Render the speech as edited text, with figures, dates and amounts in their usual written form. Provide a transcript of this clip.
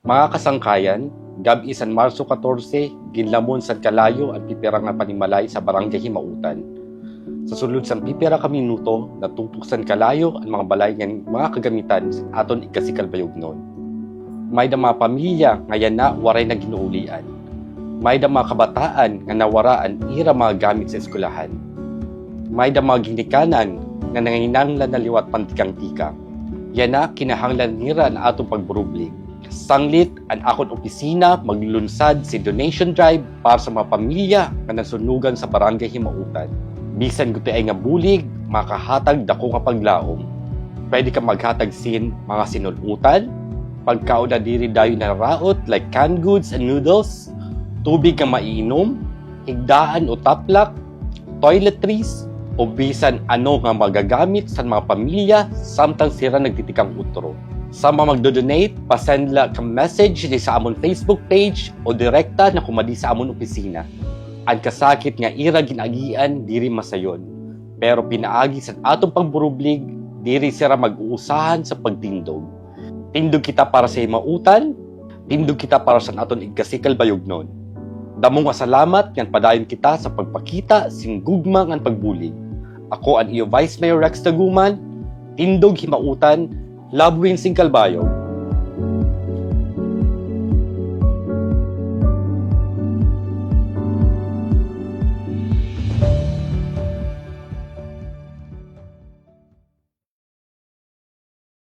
Mga kasangkayan, gabi San Marso 14, ginlamon sa kalayo ang pipira nga panimalay sa barangay Himautan. Sa sulod sa pipira ka minuto, natupuksan kalayo ang mga balay ng mga kagamitan aton ikasikal bayognon. May da mga pamilya ngayon na waray na ginuulian. May da mga kabataan nga nawaraan ira mga gamit sa eskwelahan. May da mga ginikanan nga nanginanglan na liwat pantikang-tikang. Yan na kinahanglan nira na atong pagburublig. Sanglit ang akong opisina maglulunsad si donation drive para sa mga pamilya nga nasunugan sa barangay Himautan. Bisan guti ay nga bulig, makahatag dako nga paglaom. Pwede ka maghatag sin mga sinulutan, pagkaon na diri dayon na raot like canned goods and noodles, tubig nga maiinom, higdaan o taplak, toiletries, o bisan ano nga magagamit sa mga pamilya samtang sira nagtitikang utro. Sa mga magdo-donate, pasend lang ka message di sa amon Facebook page o direkta na kumadi sa amon opisina. Ang kasakit nga ira ginagian diri masayon. Pero pinaagi sa atong pagburublig, diri sira mag-uusahan sa pagtindog. Tindog kita para sa Himautan, tindog kita para sa aton ikasikal bayognon. Damo nga salamat ngan padayon kita sa pagpakita sing gugma ngan pagbulig. Ako ang iyo Vice Mayor Rex Taguman, tindog Himautan, Love Wins sing Kalbayog.